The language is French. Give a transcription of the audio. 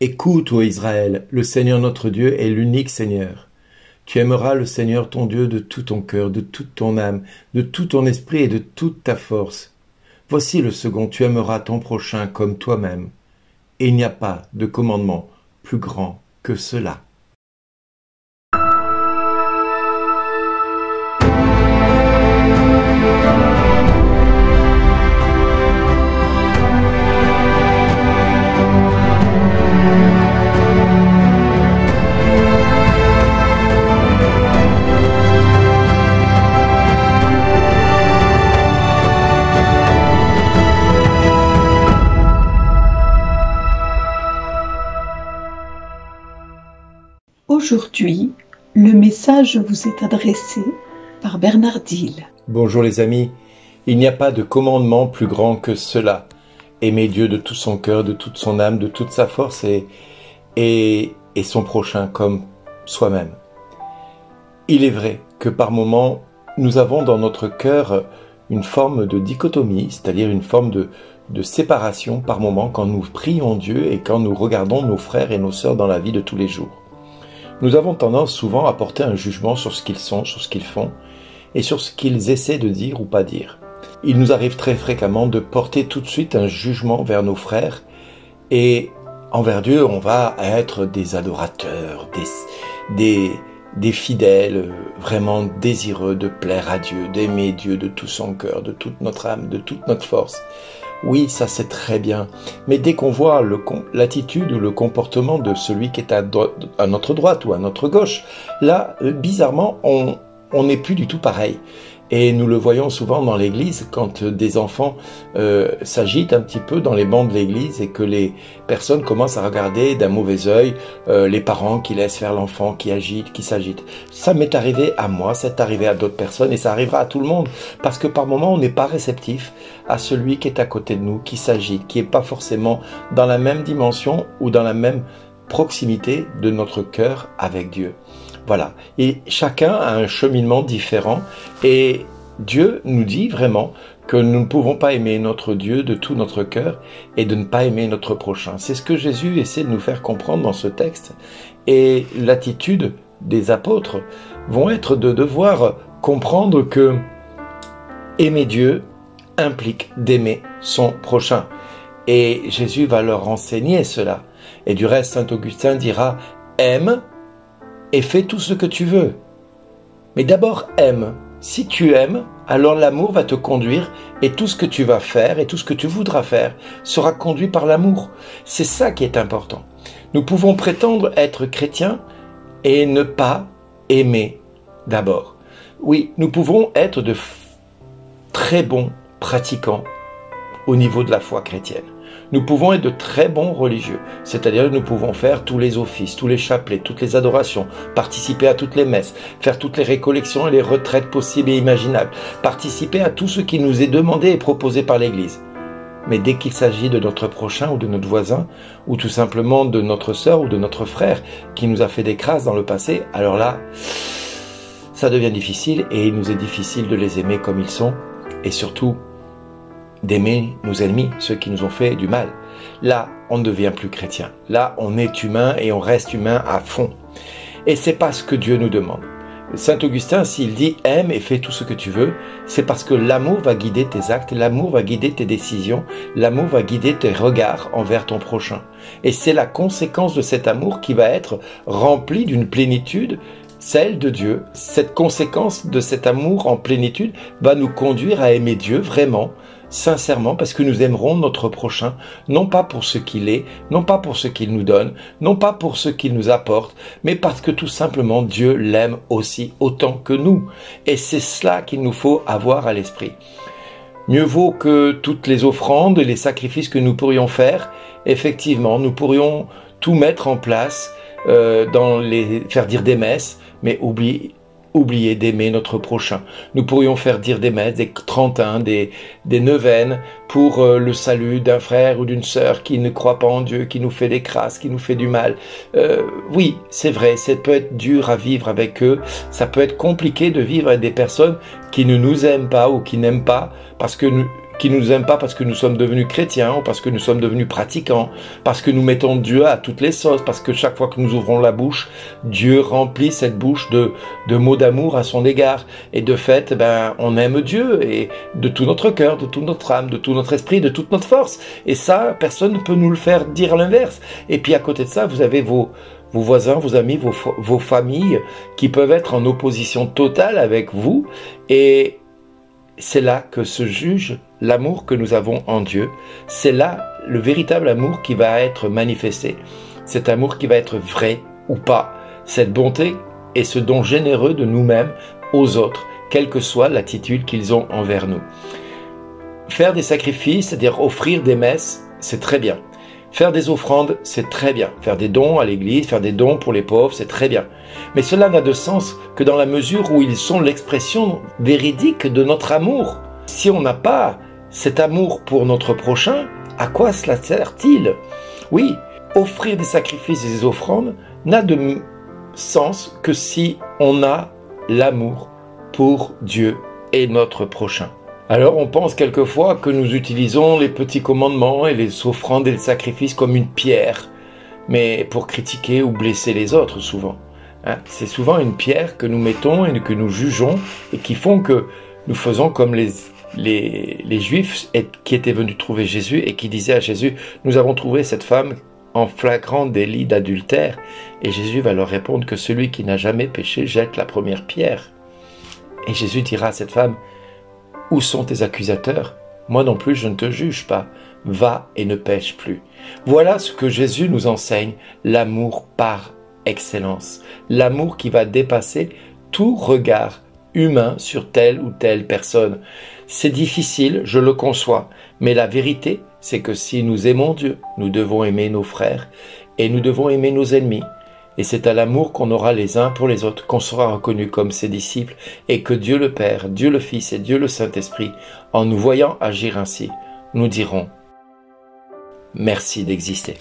Écoute, ô Israël, le Seigneur notre Dieu est l'unique Seigneur. Tu aimeras le Seigneur ton Dieu de tout ton cœur, de toute ton âme, de tout ton esprit et de toute ta force. Voici le second, tu aimeras ton prochain comme toi-même. Et il n'y a pas de commandement plus grand que cela. Aujourd'hui, le message vous est adressé par Bernard Dille. Bonjour les amis, il n'y a pas de commandement plus grand que cela. Aimer Dieu de tout son cœur, de toute son âme, de toute sa force et son prochain comme soi-même. Il est vrai que par moments, nous avons dans notre cœur une forme de dichotomie, c'est-à-dire une forme de séparation par moments quand nous prions Dieu et quand nous regardons nos frères et nos sœurs dans la vie de tous les jours. Nous avons tendance souvent à porter un jugement sur ce qu'ils sont, sur ce qu'ils font et sur ce qu'ils essaient de dire ou pas dire. Il nous arrive très fréquemment de porter tout de suite un jugement vers nos frères et envers Dieu, on va être des adorateurs, des fidèles vraiment désireux de plaire à Dieu, d'aimer Dieu de tout son cœur, de toute notre âme, de toute notre force. Oui, ça c'est très bien, mais dès qu'on voit l'attitude ou le comportement de celui qui est à notre droite ou à notre gauche, là, bizarrement, on n'est plus du tout pareil. Et nous le voyons souvent dans l'église, quand des enfants s'agitent un petit peu dans les bancs de l'église et que les personnes commencent à regarder d'un mauvais œil les parents qui laissent faire l'enfant, qui agite, qui s'agite. Ça m'est arrivé à moi, c'est arrivé à d'autres personnes et ça arrivera à tout le monde. Parce que par moments, on n'est pas réceptif à celui qui est à côté de nous, qui s'agite, qui n'est pas forcément dans la même dimension ou dans la même proximité de notre cœur avec Dieu. Voilà, et chacun a un cheminement différent et Dieu nous dit vraiment que nous ne pouvons pas aimer notre Dieu de tout notre cœur et de ne pas aimer notre prochain. C'est ce que Jésus essaie de nous faire comprendre dans ce texte et l'attitude des apôtres vont être de devoir comprendre que aimer Dieu implique d'aimer son prochain et Jésus va leur enseigner cela. Et du reste, saint Augustin dira « aime » et fais tout ce que tu veux. Mais d'abord aime. Si tu aimes, alors l'amour va te conduire et tout ce que tu vas faire et tout ce que tu voudras faire sera conduit par l'amour. C'est ça qui est important. Nous pouvons prétendre être chrétiens et ne pas aimer d'abord. Oui, nous pouvons être de très bons pratiquants au niveau de la foi chrétienne. Nous pouvons être de très bons religieux, c'est-à-dire que nous pouvons faire tous les offices, tous les chapelets, toutes les adorations, participer à toutes les messes, faire toutes les récollections et les retraites possibles et imaginables, participer à tout ce qui nous est demandé et proposé par l'Église. Mais dès qu'il s'agit de notre prochain ou de notre voisin, ou tout simplement de notre sœur ou de notre frère qui nous a fait des crasses dans le passé, alors là, ça devient difficile et il nous est difficile de les aimer comme ils sont et surtout d'aimer nos ennemis, ceux qui nous ont fait du mal. Là, on ne devient plus chrétien. Là, on est humain et on reste humain à fond. Et c'est pas ce que Dieu nous demande. Saint Augustin, s'il dit « aime et fais tout ce que tu veux », c'est parce que l'amour va guider tes actes, l'amour va guider tes décisions, l'amour va guider tes regards envers ton prochain. Et c'est la conséquence de cet amour qui va être remplie d'une plénitude, celle de Dieu. Cette conséquence de cet amour en plénitude va nous conduire à aimer Dieu vraiment, sincèrement, parce que nous aimerons notre prochain, non pas pour ce qu'il est, non pas pour ce qu'il nous donne, non pas pour ce qu'il nous apporte, mais parce que tout simplement Dieu l'aime aussi autant que nous. Et c'est cela qu'il nous faut avoir à l'esprit. Mieux vaut que toutes les offrandes et les sacrifices que nous pourrions faire, effectivement, nous pourrions tout mettre en place, faire dire des messes, mais oublier d'aimer notre prochain. Nous pourrions faire dire des messes, des trentains, des neuvaines pour le salut d'un frère ou d'une sœur qui ne croit pas en Dieu, qui nous fait des crasses, qui nous fait du mal. Oui, c'est vrai, ça peut être dur à vivre avec eux, ça peut être compliqué de vivre avec des personnes qui ne nous aiment pas ou qui n'aiment pas, parce que qui ne nous aiment pas parce que nous sommes devenus chrétiens, ou parce que nous sommes devenus pratiquants, parce que nous mettons Dieu à toutes les sauces, parce que chaque fois que nous ouvrons la bouche, Dieu remplit cette bouche de mots d'amour à son égard. Et de fait, on aime Dieu, et de tout notre cœur, de toute notre âme, de tout notre esprit, de toute notre force. Et ça, personne ne peut nous le faire dire l'inverse. Et puis à côté de ça, vous avez vos voisins, vos amis, vos familles qui peuvent être en opposition totale avec vous. Et c'est là que se juge l'amour que nous avons en Dieu. C'est là le véritable amour qui va être manifesté. Cet amour qui va être vrai ou pas. Cette bonté et ce don généreux de nous-mêmes aux autres, quelle que soit l'attitude qu'ils ont envers nous. Faire des sacrifices, c'est-à-dire offrir des messes, c'est très bien. Faire des offrandes, c'est très bien. Faire des dons à l'église, faire des dons pour les pauvres, c'est très bien. Mais cela n'a de sens que dans la mesure où ils sont l'expression véridique de notre amour. Si on n'a pas cet amour pour notre prochain, à quoi cela sert-il? Oui, offrir des sacrifices et des offrandes n'a de sens que si on a l'amour pour Dieu et notre prochain. Alors on pense quelquefois que nous utilisons les petits commandements et les offrandes et les sacrifices comme une pierre, mais pour critiquer ou blesser les autres souvent. C'est souvent une pierre que nous mettons et que nous jugeons et qui font que nous faisons comme les Juifs qui étaient venus trouver Jésus et qui disaient à Jésus « Nous avons trouvé cette femme en flagrant délit d'adultère. » Et Jésus va leur répondre que celui qui n'a jamais péché jette la première pierre. Et Jésus dira à cette femme « Où sont tes accusateurs? Moi non plus je ne te juge pas. Va et ne pêche plus. » Voilà ce que Jésus nous enseigne, l'amour par excellence. L'amour qui va dépasser tout regard humain sur telle ou telle personne. C'est difficile, je le conçois, mais la vérité, c'est que si nous aimons Dieu, nous devons aimer nos frères et nous devons aimer nos ennemis. Et c'est à l'amour qu'on aura les uns pour les autres qu'on sera reconnus comme ses disciples et que Dieu le Père, Dieu le Fils et Dieu le Saint-Esprit, en nous voyant agir ainsi, nous diront « Merci d'exister ».